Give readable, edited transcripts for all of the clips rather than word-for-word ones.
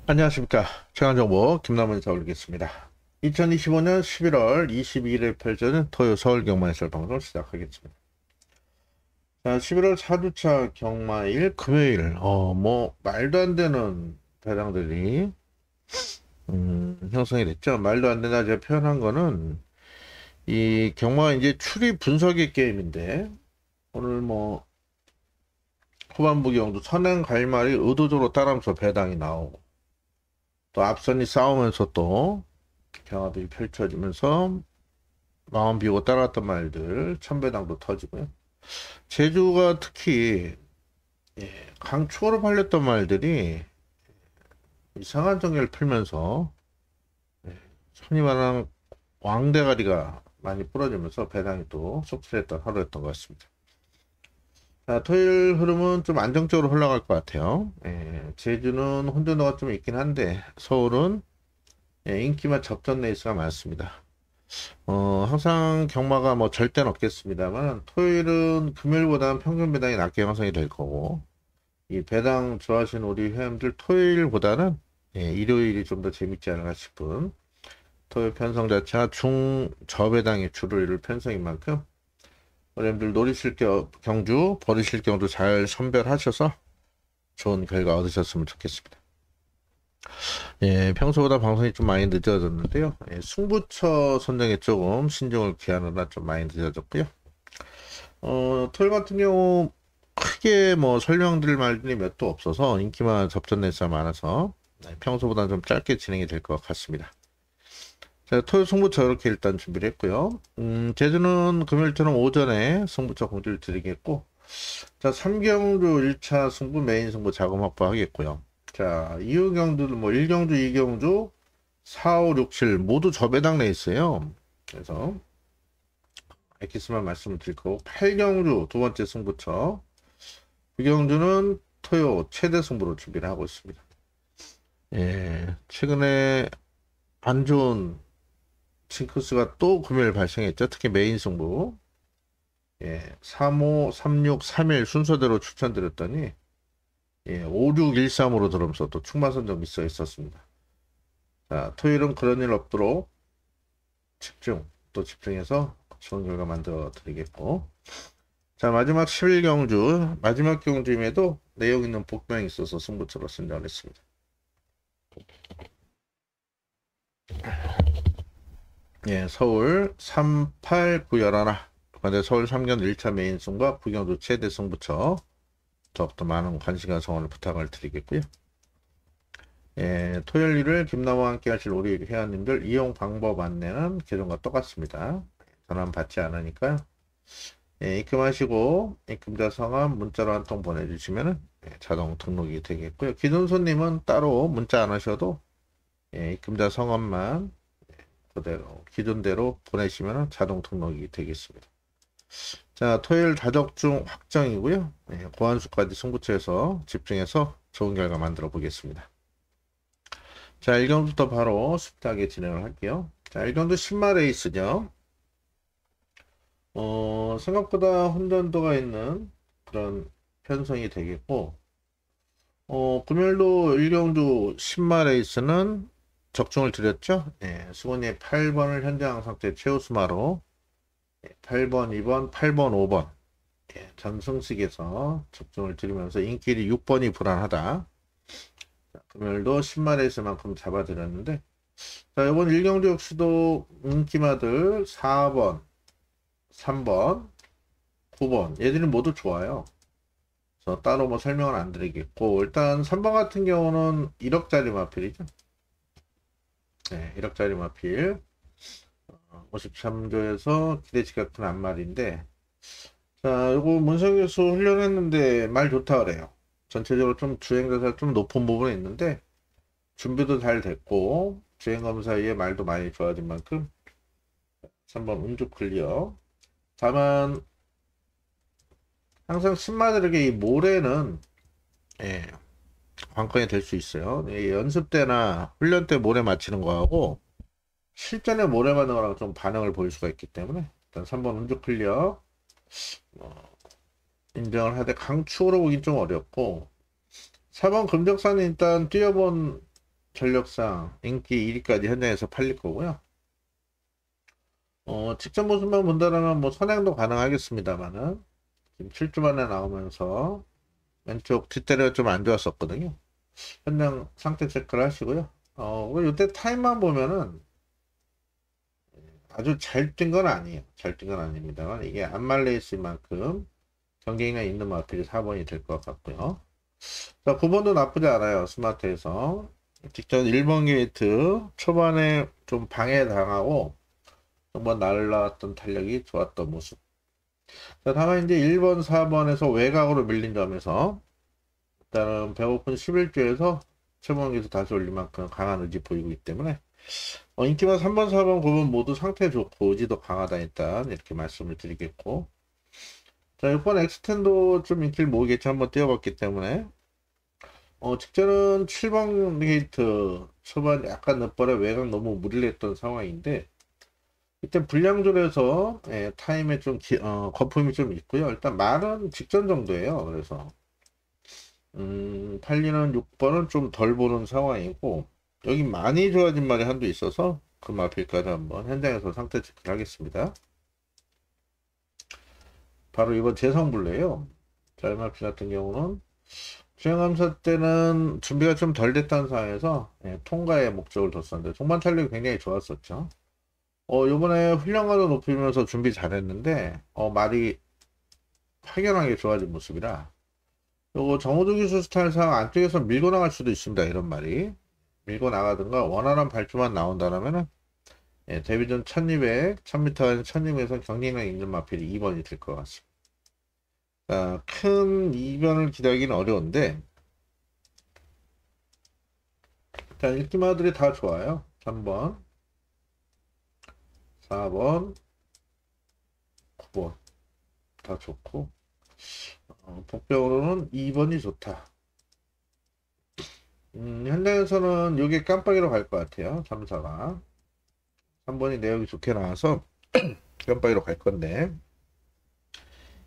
안녕하십니까. 최강정보 김남은 인사 올리겠습니다. 2025년 11월 22일에 펼쳐진 토요 서울 경마해설 방송을 시작하겠습니다. 자, 11월 4주차 경마일 금요일, 말도 안 되는 배당들이, 형성이 됐죠. 말도 안 되나 제가 표현한 거는, 이 경마가 이제 추리 분석의 게임인데, 오늘 후반부 경도 선행 갈말이 의도적으로 따라하면서 배당이 나오고, 또 앞선이 싸우면서 또 경합이 펼쳐지면서 마음 비우고 따라왔던 말들 천배당도 터지고요. 제주가 특히 강추어로 팔렸던 말들이 이상한 전개를 풀면서 흔히 말하는 왕대가리가 많이 부러지면서 배당이 또 속출했던 하루였던 것 같습니다. 자, 토요일 흐름은 좀 안정적으로 흘러갈 것 같아요. 제주는 혼돈도가 좀 있긴 한데 서울은 인기만 접전 레이스가 많습니다. 항상 경마가 뭐 절대는 없겠습니다만, 토요일은 금요일보다는 평균 배당이 낮게 형성이 될 거고, 이 배당 좋아하시는 우리 회원들 토요일보다는 일요일이 좀 더 재밌지 않을까 싶은 토요일 편성 자체가 중저배당의 주를 이룰 편성인 만큼, 여러분들 노리실 경주, 버리실 경주 잘 선별하셔서 좋은 결과 얻으셨으면 좋겠습니다. 평소보다 방송이 좀 많이 늦어졌는데요. 승부처 선정에 조금 신중을 기하느라 좀 많이 늦어졌고요. 토요일 같은 경우 크게 뭐 설명드릴 말들이 몇 도 없어서 인기만 접전 레이스가 많아서 평소보다 좀 짧게 진행이 될 것 같습니다. 자, 토요일 승부처 이렇게 일단 준비를 했고요. 제주는 금요일처럼 오전에 승부처 공지를 드리겠고, 자, 3경주 1차 승부 메인 승부 자금 확보하겠고요. 자, 이후 경주도 뭐 1경주, 2경주, 4, 5, 6, 7 모두 저배당 레이스예요. 그래서 엑기스만 말씀을 드릴 거고, 8경주 두 번째 승부처, 9경주는 토요 최대 승부로 준비를 하고 있습니다. 최근에 안 좋은 징크스가 또 금요일 발생했죠. 특히 메인 승부. 3호, 36, 3일 순서대로 추천드렸더니 5, 6, 1, 3으로 들어오면서 또 충만선 좀 있어 있었습니다. 자, 토요일은 그런 일 없도록 집중해서 좋은 결과 만들어 드리겠고. 자, 마지막 11경주, 마지막 경주임에도 내용 있는 복병이 있어서 승부처로 선정을 했습니다. 서울 3, 8, 9, 11. 근데 서울 3경 1차 메인 승과 부경주 최대 승부처. 더욱더 많은 관심과 성원을 부탁을 드리겠고요. 토요일 일요일 김나무와 함께 하실 우리 회원님들 이용 방법 안내는 기존과 똑같습니다. 전화는 받지 않으니까요. 입금하시고 입금자 성함 문자로 한 통 보내주시면 자동 등록이 되겠고요. 기존 손님은 따로 문자 안 하셔도 입금자 성함만 그대로 기존대로 보내시면 자동 등록이 되겠습니다. 자, 토요일 자적중 확정이고요. 고한수까지 승부처에서 집중해서 좋은 결과 만들어 보겠습니다. 자, 1경주부터 바로 스피드하게 진행을 할게요. 자, 1경주 10마 레이스죠. 생각보다 혼돈도가 있는 그런 편성이 되겠고, 금요일도 1경주 10마 레이스는 적중을 드렸죠. 수건이 8번을 현장 상태 최우수마로 8번, 2번, 8번, 5번 전승식에서 적중을 드리면서 인기리 6번이 불안하다. 자, 금요일도 10마 레이스만큼 잡아드렸는데, 자, 이번 1경주 역시도 인기마들 4번, 3번, 9번 얘들이 모두 좋아요. 그래서 따로 뭐 설명을 안 드리겠고, 일단 3번 같은 경우는 1억짜리 마필이죠. 1억짜리 마필 53조에서 기대치 같은 앞말인데, 자, 요거 문성 교수 훈련했는데 말 좋다 그래요. 전체적으로 좀 주행자세 좀 높은 부분이 있는데 준비도 잘 됐고 주행검사에 말도 많이 좋아진 만큼 3번 운주 클리어. 다만 항상 신마들에게 이 모래는 관건이 될 수 있어요. 연습 때나 훈련 때 모래 맞히는 거하고 실전에 모래 맞는 거랑 좀 반응을 보일 수가 있기 때문에 일단 3번 운주 클리어 인정을 하되 강축으로 보긴 좀 어렵고, 4번 금적사는 일단 뛰어본 전력상 인기 1위까지 현장에서 팔릴 거고요. 직접 모습만 본다라면 뭐 선행도 가능하겠습니다만은 지금 7주 만에 나오면서 왼쪽 뒷다리가 좀 안 좋았었거든요. 현장 상태 체크를 하시고요. 이때 타임만 보면은 아주 잘 뛴 건 아니에요. 잘 뛴 건 아닙니다만 이게 안말 레이스인 만큼 경쟁력 있는 마필이 4번이 될 것 같고요. 자, 9번도 나쁘지 않아요. 스마트에서 직전 1번 게이트 초반에 좀 방해당하고 한번 날라왔던 탄력이 좋았던 모습. 자, 다만 이제 1번, 4번에서 외곽으로 밀린 점에서 일단은 배고픈 11주에서 최봉기에서 다시 올릴 만큼 강한 의지 보이고 있기 때문에 인기만 3번, 4번, 9번 모두 상태 좋고 의지도 강하다 일단 이렇게 말씀을 드리겠고, 자 6번 엑스텐도 좀 인기를 모으겠지 한번 띄워봤기 때문에 직전은 7번 게이트 초반 약간 늦벌에 외곽 너무 무리를 했던 상황인데 이때 불량조에서 타임에 좀 거품이 좀 있고요. 일단 말은 직전 정도예요. 그래서 팔리는 6번은 좀 덜 보는 상황이고 여기 많이 좋아진 말이 한도 있어서 그 마필까지 한번 현장에서 상태 체크를 하겠습니다. 바로 이번 재성불레예요. 자, 이 마필 같은 경우는 주행감사 때는 준비가 좀 덜 됐다는 상황에서 통과의 목적을 뒀었는데 종반 탄력이 굉장히 좋았었죠. 요번에 훈련가도 높이면서 준비 잘했는데 말이 확연하게 좋아진 모습이라 요거 정우주 기술 스타일상 안쪽에서 밀고 나갈 수도 있습니다. 이런 말이 밀고 나가든가 원활한 발주만 나온다면은 데뷔전 1200, 1000m, 1200에서 경쟁력 있는 마필이 2번이 될 것 같습니다. 자, 큰 이변을 기대하기는 어려운데 자, 읽기마들이 다 좋아요. 3번, 4번, 9번 다 좋고 복병으로는 2번이 좋다. 현장에서는 이게 깜빡이로 갈 것 같아요. 3사가 3번이 내역이 좋게 나와서 깜빡이로 갈 건데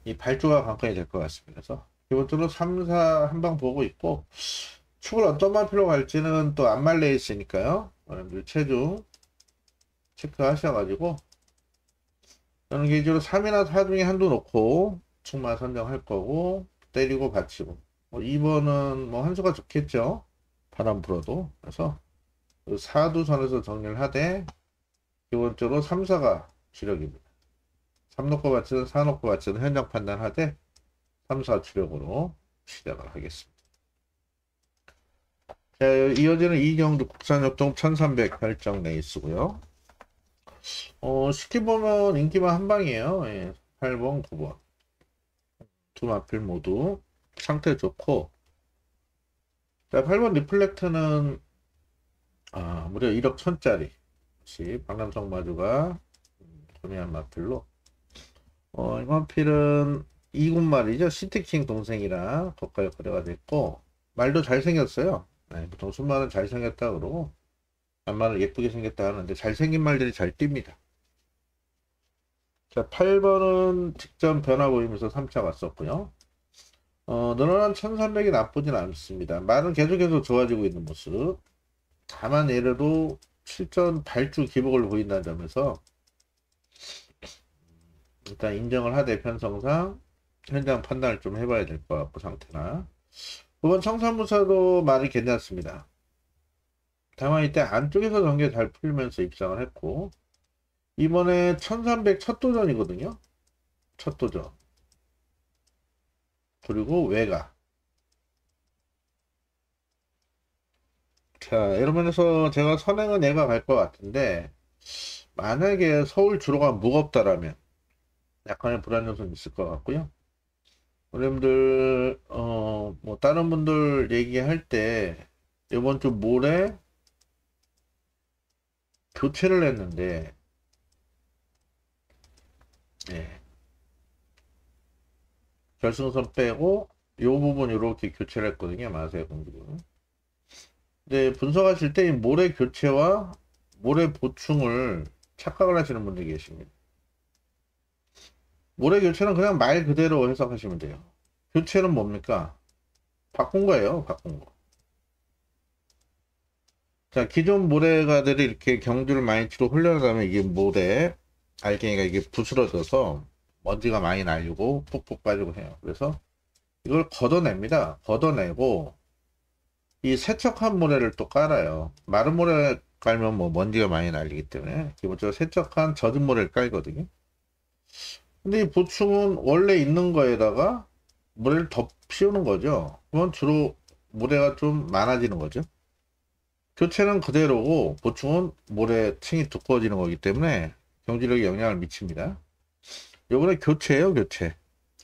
이 발주가 관건이 될 것 같습니다. 그래서 기본적으로 3, 4 한 방 보고 있고 축을 어떤 마필로 갈지는 또 안말레 있으니까요. 여러분들 체중 체크하셔가지고 저는 개인적으로 3이나 4 중에 한도 놓고 축만 선정할 거고 때리고 받치고 2번은 뭐 한수가 좋겠죠. 바람 불어도. 그래서 4두 선에서 정리를 하되 기본적으로 3, 4가 주력입니다. 3 놓고 받치든 4 놓고 받치든 현장 판단하되 3, 4 주력으로 시작을 하겠습니다. 자, 이어지는 이경주 국산협동 1300 결정 레이스고요. 쉽게 보면 인기만 한 방이에요. 8번, 9번. 두 마필 모두 상태 좋고, 자, 8번 리플렉트는 무려 1억 1000짜리 박남성 마주가 구매한 마필로 이 마필은 이군 말이죠. 시티킹 동생이라 고가 역할가 됐고 말도 잘생겼어요. 보통 순말은 잘생겼다 그러고 안말은 예쁘게 생겼다 하는데 잘생긴 말들이 잘 뜁니다. 자, 8번은 직전 변화 보이면서 3차 왔었고요. 늘어난 1300이 나쁘진 않습니다. 말은 계속해서 좋아지고 있는 모습. 다만 얘라도 실전 발주 기복을 보인다는 점에서 일단 인정을 하되 편성상 현장 판단을 좀 해봐야 될 것 같고 상태나 9번 청산무사도 말이 괜찮습니다. 다만 이때 안쪽에서 전개 잘 풀면서 입상을 했고 이번에 1300 첫 도전이거든요. 첫 도전. 그리고 외가. 자, 이런 면에서 제가 선행은 얘가 갈 것 같은데 만약에 서울 주로가 무겁다라면 약간의 불안 요소는 있을 것 같고요. 여러분들 뭐 다른 분들 얘기할 때 이번 주 모레 교체를 했는데 결승선 빼고 요 부분 이렇게 교체를 했거든요. 마세 공주는. 근데 분석하실 때 이 모래 교체와 모래 보충을 착각을 하시는 분들이 계십니다. 모래 교체는 그냥 말 그대로 해석하시면 돼요. 교체는 뭡니까? 바꾼 거예요. 바꾼 거. 자, 기존 모래가들이 이렇게 경주를 많이 치고 훈련하면 이게 모래 알갱이가 이게 부스러져서 먼지가 많이 날리고 푹푹 빠지고 해요. 그래서 이걸 걷어냅니다. 걷어내고 이 세척한 모래를 또 깔아요. 마른 모래 깔면 뭐 먼지가 많이 날리기 때문에 기본적으로 세척한 젖은 모래를 깔거든요. 근데 이 보충은 원래 있는 거에다가 모래를 덮씌우는 거죠. 그건 주로 모래가 좀 많아지는 거죠. 교체는 그대로고 보충은 모래층이 두꺼워지는 거기 때문에 경지력에 영향을 미칩니다. 요번에 교체예요, 교체.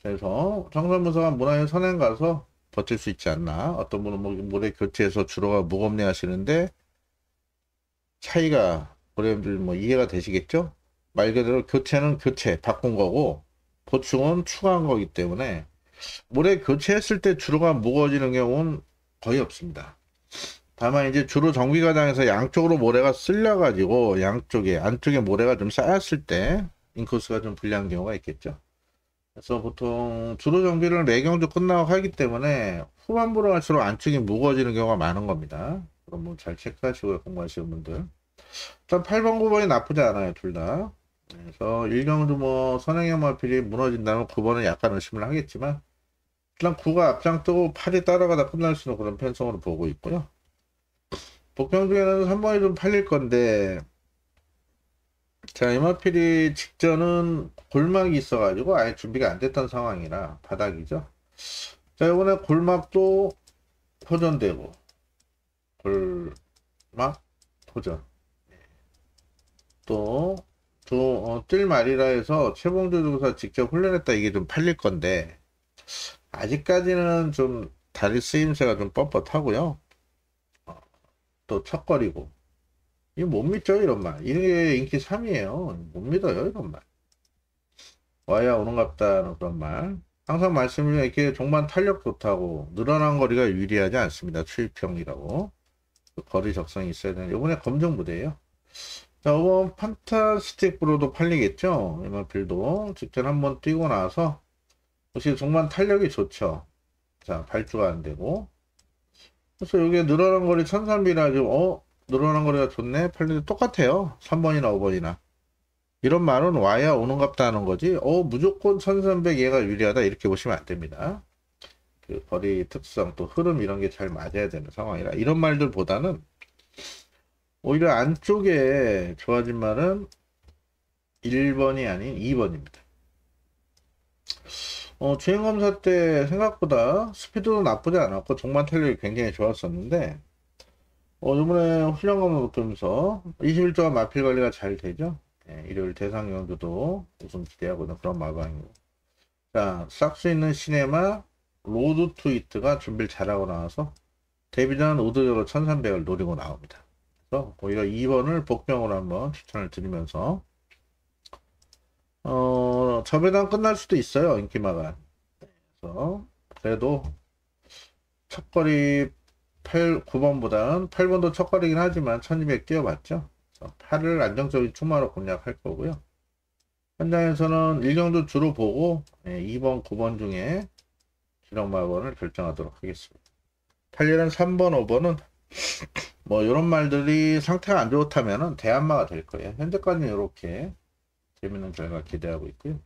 그래서 청산부서가 문화의 선행 가서 버틸 수 있지 않나. 어떤 분은 뭐 모래 교체해서 주로가 무겁네 하시는데 차이가 고객님들 뭐 이해가 되시겠죠? 말 그대로 교체는 교체 바꾼 거고 보충은 추가한 거기 때문에 모래 교체했을 때 주로가 무거워지는 경우는 거의 없습니다. 다만 이제 주로 정비 과정에서 양쪽으로 모래가 쓸려 가지고 양쪽에 안쪽에 모래가 좀 쌓였을 때 인코스가 좀 불리한 경우가 있겠죠. 그래서 보통 주로 정비를 내경주 끝나고 하기 때문에 후반부로 갈수록 안쪽이 무거워지는 경우가 많은 겁니다. 그럼 뭐 잘 체크하시고요, 공부하시는 분들. 일단 8번, 9번이 나쁘지 않아요, 둘 다. 그래서 일경주 뭐 선행형 마필이 무너진다면 9번은 약간 의심을 하겠지만 일단 9가 앞장뜨고 8이 따라가다 끝날 수 있는 그런 편성으로 보고 있고요. 복병 중에는 3번이 좀 팔릴 건데 자, 이마필이 직전은 골막이 있어가지고 아예 준비가 안 됐던 상황이라 바닥이죠. 자, 이번에 골막도 호전되고 골막 호전 뜰 말이라 해서 최봉주 조사 직접 훈련했다 이게 좀 팔릴 건데 아직까지는 좀 다리 쓰임새가 좀 뻣뻣하고요. 또 척거리고 이거 못 믿죠 이런 말. 이게 인기 3이에요. 못 믿어요 이런 말. 와야 오는갑다는 그런 말. 항상 말씀드리면 이렇게 종반 탄력 좋다고 늘어난 거리가 유리하지 않습니다. 추입형이라고. 거리 적성이 있어야 되는 이번에 검정 부대예요. 자, 이번 판타스틱 브로도 팔리겠죠. 이마필도 직전 한번 뛰고 나서 역시 종반 탄력이 좋죠. 자, 발주가 안 되고. 그래서 여기에 늘어난 거리 1300이라 지금 늘어난 거리가 좋네. 팔리도 똑같아요. 3번이나 5번이나. 이런 말은 와야 오는갑다 하는 거지. 무조건 1300 얘가 유리하다 이렇게 보시면 안 됩니다. 그 거리 특성 또 흐름 이런 게 잘 맞아야 되는 상황이라 이런 말들보다는 오히려 안쪽에 좋아진 말은 1번이 아닌 2번입니다. 주행검사 때 생각보다 스피드도 나쁘지 않았고 종반 탄력이 굉장히 좋았었는데 이번에 훈련검을 보면서 21조가 마필 관리가 잘 되죠. 네, 일요일 대상 경주도 우승 기대하고 있는 그런 마방이고 자, 싹 수 있는 시네마 로드 투 이트가 준비를 잘하고 나와서 데뷔전 의도적으로 1300을 노리고 나옵니다. 그래서 오히려 2번을 복병으로 한번 추천을 드리면서 저배당 끝날 수도 있어요. 인기마가. 그래서 그래도 첫거리 9번보다는 8번도 첫거리긴 하지만 1200 뛰어봤죠. 8을 안정적인 충마로 공략할 거고요. 현장에서는 일경도 주로 보고 2번, 9번 중에 기록마번을 결정하도록 하겠습니다. 8일은 3번, 5번은 뭐 이런 말들이 상태가 안 좋다면은 대안마가 될 거예요. 현재까지는 이렇게 재밌는 결과 기대하고 있고요.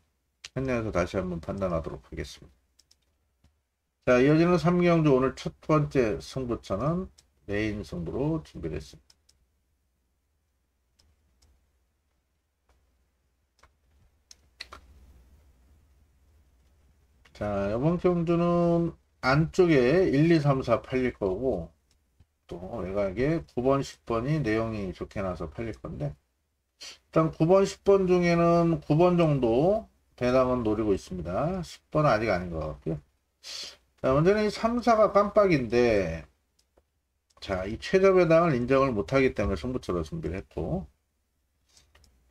현장에서 다시 한번 판단하도록 하겠습니다. 자, 이어지는 3경주 오늘 첫 번째 승부처는 메인 승부로 준비를 했습니다. 자, 이번 경주는 안쪽에 1, 2, 3, 4 팔릴 거고 또 외곽에 9번, 10번이 내용이 좋게 나서 팔릴 건데 일단 9번, 10번 중에는 9번 정도 배당은 노리고 있습니다. 10번은 아직 아닌 것 같고요. 자, 문제는 이 3, 4가 깜빡인데 자, 이 최저 배당을 인정을 못하기 때문에 승부처로 준비를 했고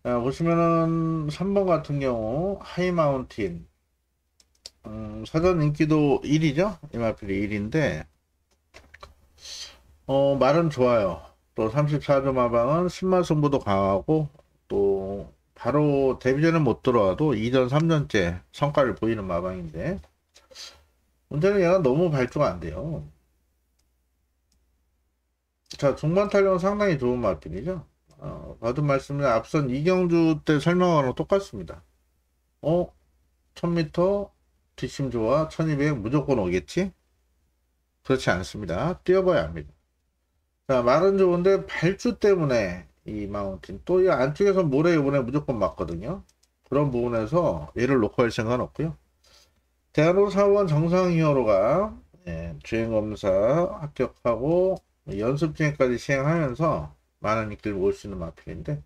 자, 보시면은 3번 같은 경우 하이마운틴 사전 인기도 1위죠. 이마필이 1위인데 말은 좋아요. 또 34조 마방은 신마 승부도 강하고 또 바로 데뷔전에 못 들어와도 2전 3전째 성과를 보이는 마방인데 문제는 얘가 너무 발주가 안 돼요. 자, 중반 탄력은 상당히 좋은 마필이죠. 거듭 말씀드린 앞선 이경주 때 설명한 거랑 똑같습니다. 1000m 뒷심 좋아 1200 무조건 오겠지? 그렇지 않습니다. 뛰어봐야 합니다. 자, 말은 좋은데 발주 때문에 이 마운틴 또 이 안쪽에서 모래 이번에 무조건 맞거든요. 그런 부분에서 얘를 놓고 할 생각은 없고요. 대한민국 사원 정상 히어로가 주행검사 합격하고 연습주행까지 시행하면서 많은 인기를 모을 수 있는 마필인데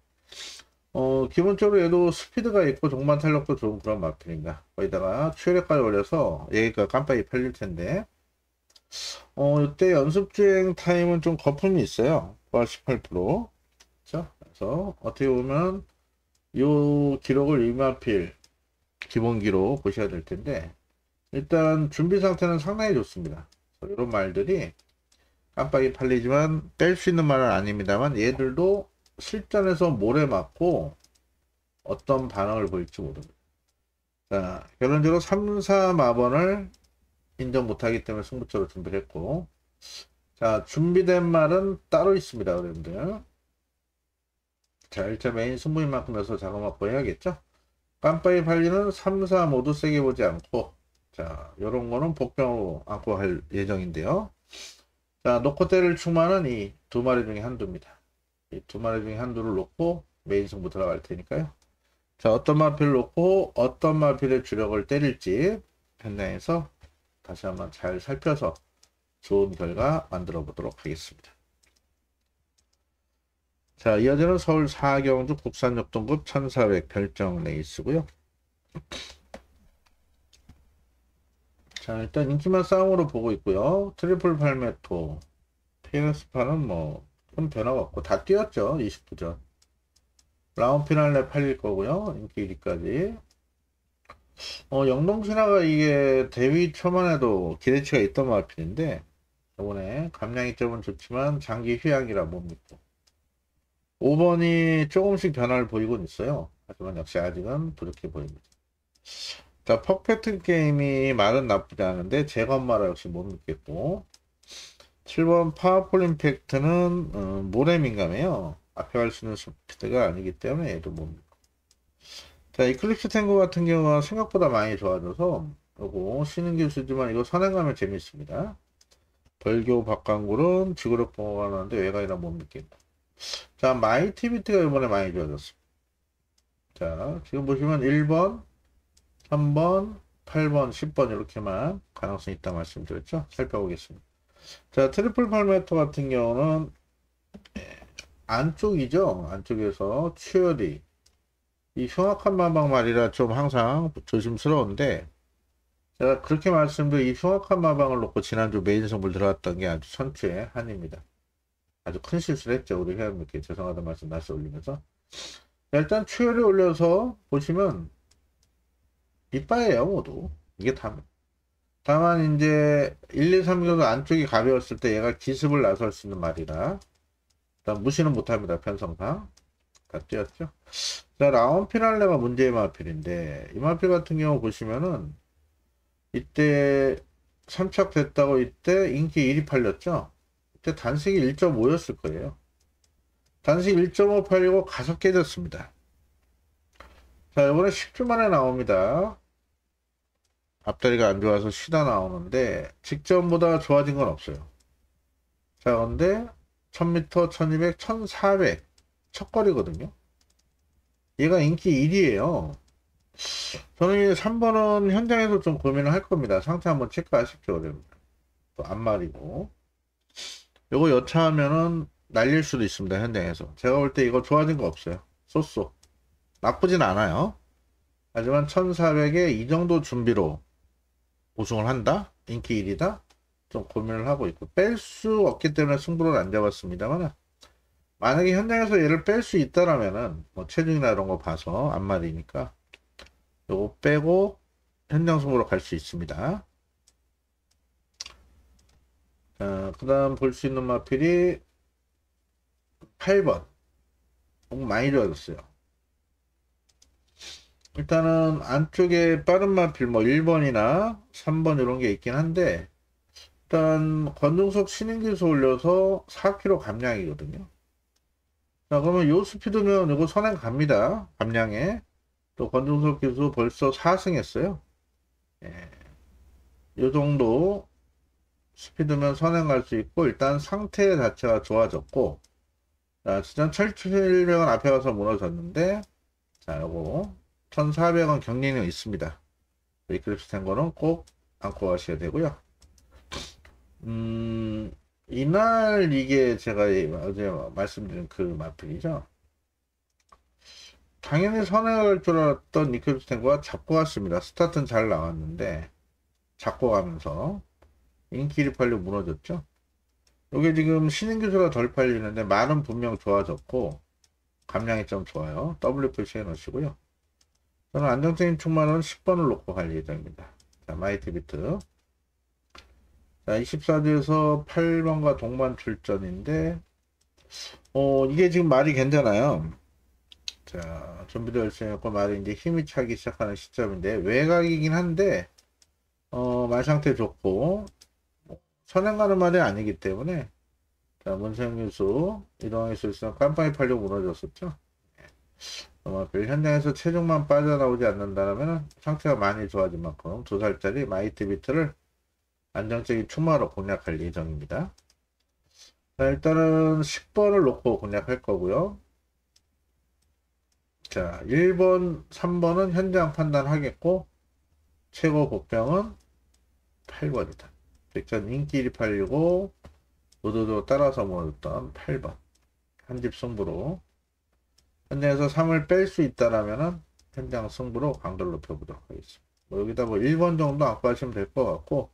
기본적으로 얘도 스피드가 있고 종반 탄력도 좋은 그런 마필입니다. 거기다가 추월까지 올려서 얘가 깜빡이 팔릴 텐데 이때 연습주행 타임은 좀 거품이 있어요. 18%. 그렇죠? 그래서 어떻게 보면 이 기록을 이마필 기본 기록 보셔야 될 텐데 일단 준비 상태는 상당히 좋습니다. 이런 말들이 깜빡이 팔리지만 뺄 수 있는 말은 아닙니다만 얘들도 실전에서 모래 맞고 어떤 반응을 보일지 모릅니다. 자, 결론적으로 3, 4 마번을 인정 못하기 때문에 승부처로 준비를 했고 자, 준비된 말은 따로 있습니다. 여러분들. 자, 1차 메인 승부인 만큼 해서 작업 확보해야겠죠. 깜빡이 팔리는 3, 4 모두 세게 보지 않고 자, 요런 거는 복병으로 안고 할 예정인데요. 자, 놓고 때릴 충만은 이 두 마리 중에 한두입니다. 이 두 마리 중에 한두를 놓고 메인 승부 들어갈 테니까요. 자, 어떤 마필을 놓고 어떤 마필의 주력을 때릴지 현장에서 다시 한번 잘 살펴서 좋은 결과 만들어 보도록 하겠습니다. 자, 이어지는 서울 4경주 국산역동급 1400 별정 레이스고요. 자, 일단 인기만 싸움으로 보고 있고요. 트리플 팔메토 피너스파는 뭐 큰 변화가 없고 다 뛰었죠. 29전 라운드 피날레 팔릴 거고요. 인기 1위까지 영동신화가 이게 대위 초반에도 기대치가 있던 마필인데 이번에 감량이 점은 좋지만 장기 휴양이라 못 믿고 5번이 조금씩 변화를 보이곤 있어요. 하지만 역시 아직은 부족해 보입니다. 자, 퍼펙트 게임이 말은 나쁘지 않은데 제건마라 역시 못 믿겠고 7번 파워풀 임팩트는 모래 민감해요. 앞에 갈 수 있는 스피드가 아니기 때문에 얘도 못 믿고 자, 이클립스 탱고 같은 경우가 생각보다 많이 좋아져서 요거 쉬는 기술이지만 이거 선행 가면 재밌습니다. 벌교 박강굴은 지구력 보호가 나는데 외곽이라 못 믿겠다. 자, 마이티비트가 이번에 많이 좋아졌습니다. 자, 지금 보시면 1번 3번 8번 10번 이렇게만 가능성이 있다 말씀드렸죠. 살펴보겠습니다. 자, 트리플 팔메터 같은 경우는 안쪽이죠. 안쪽에서 추열이 이 흉악한 마방 말이라 좀 항상 조심스러운데 제가 그렇게 말씀드린 이 흉악한 마방을 놓고 지난주 메인 승부를 들어갔던 게 아주 천추의 한입니다. 아주 큰 실수를 했죠. 우리 회원님께 죄송하다는 말씀 다시 올리면서 일단 추열이 올려서 보시면 이빠예요. 모두 이게 다만 이제 1, 2, 3 정도 안쪽이 가벼웠을 때 얘가 기습을 나설 수 있는 말이라 일단 무시는 못합니다. 편성상 다 뛰었죠. 자, 라운 피날레가 문제의 마필인데 이 마필 같은 경우 보시면은 이때 3착 됐다고 이때 인기 1위 팔렸죠. 이때 단식이 1.5였을 거예요. 단식 1.5 팔리고 가서 깨졌습니다. 자, 이번에 10주 만에 나옵니다. 앞다리가 안 좋아서 쉬다 나오는데 직전보다 좋아진 건 없어요. 자, 근데 1000m, 1200, 1400 첫 거리거든요. 얘가 인기 1위에요. 저는 3번은 현장에서 좀 고민을 할 겁니다. 상태 한번 체크하십시오. 또 앞말이고 요거 여차하면은 날릴 수도 있습니다. 현장에서 제가 볼 때 이거 좋아진 거 없어요. 쏘쏘 나쁘진 않아요. 하지만 1400에 이 정도 준비로 우승을 한다? 인기 1위다? 좀 고민을 하고 있고 뺄 수 없기 때문에 승부를 안 잡았습니다만 만약에 현장에서 얘를 뺄 수 있다라면은 뭐 체중이나 이런 거 봐서 앞말이니까 요거 빼고 현장 승부로 갈 수 있습니다. 자, 그 다음 볼 수 있는 마필이 8번 너무 많이 좋아졌어요. 일단은 안쪽에 빠른 마필 뭐 1번이나 3번 이런 게 있긴 한데 일단 권중석 신인기수 올려서 4kg 감량이거든요. 자, 그러면 요 스피드면 이거 선행 갑니다. 감량에. 또 권중석 기수 벌써 4승 했어요. 예. 요 정도 스피드면 선행할 수 있고, 일단 상태 자체가 좋아졌고, 자, 지난 1700원 앞에 가서 무너졌는데, 자, 요거 1400원 경리는 있습니다. 이클립스 탱고는 꼭 안고 가셔야 되고요. 이날 이게 제가 어제 말씀드린 그 마필이죠. 당연히 선행할 줄 알았던 이클립스 탱고가 잡고 갔습니다. 스타트는 잘 나왔는데 잡고 가면서 인기리 팔려 무너졌죠. 이게 지금 신인기수가 덜 팔리는데 말은 분명 좋아졌고 감량이 좀 좋아요. W 표시해 놓으시고요. 저는 안정적인 충만은 10번을 놓고 갈 예정입니다. 자, 마이티 비트. 자, 24주에서 8번과 동반 출전인데, 이게 지금 말이 괜찮아요. 자, 준비도 열심히 했고, 말이 이제 힘이 차기 시작하는 시점인데, 외곽이긴 한데, 말 상태 좋고, 선행 가는 말이 아니기 때문에, 자, 문세영 교수, 이동할 수 있으면 깜빡이 팔려 무너졌었죠. 현장에서 체중만 빠져나오지 않는다면 상태가 많이 좋아진 만큼 2살짜리 마이티 비트를 안정적인 충마로 공략할 예정입니다. 자, 일단은 10번을 놓고 공략할 거고요. 자, 1번, 3번은 현장 판단하겠고, 최고 복병은 8번이다. 직전 인기 1팔리고, 모두도 따라서 모였던 8번. 한 집 승부로. 현장에서 3을 뺄 수 있다라면은 현장 승부로 강도를 높여보도록 하겠습니다. 여기다 1번 정도 안고 하시면 될 것 같고,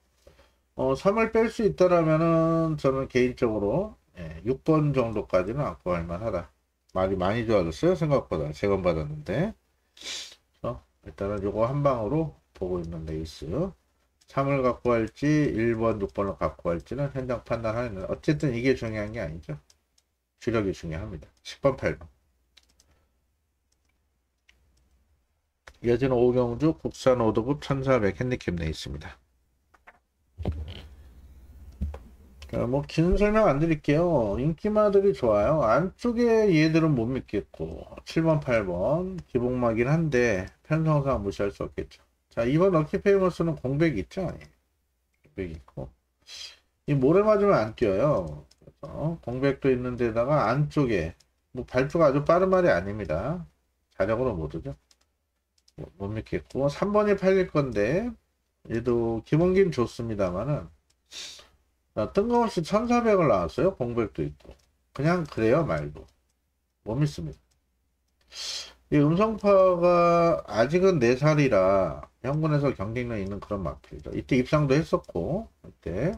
3을 뺄 수 있다라면은 저는 개인적으로 6번 정도까지는 안고 할 만하다. 말이 많이 좋아졌어요. 생각보다. 재검받았는데. 일단은 요거 한 방으로 보고 있는 레이스. 3을 갖고 할지 1번, 6번을 갖고 할지는 현장 판단하는, 어쨌든 이게 중요한 게 아니죠. 주력이 중요합니다. 10번, 8번. 이어지는 오경주 국산 5도급 1400 핸디캡 내 있습니다. 긴 설명 안 드릴게요. 인기마들이 좋아요. 안쪽에 얘들은 못 믿겠고 7번 8번 기복마긴 한데 편성상 무시할 수 없겠죠. 자, 2번 럭키페이머스는 공백이 있죠. 공백이 있고 이 모래 맞으면 안 뛰어요. 그래서 공백도 있는 데다가 안쪽에 발주가 아주 빠른 말이 아닙니다. 자력으로 못 오죠. 못 믿겠고 3번이 팔릴 건데 얘도 기본기는 좋습니다만은 뜬금없이 1400을 나왔어요. 공백도 있고 그냥 그래요. 말도 못 믿습니다. 이 음성파가 아직은 4살이라 현군에서 경쟁력 있는 그런 마필이죠. 이때 입상도 했었고 이때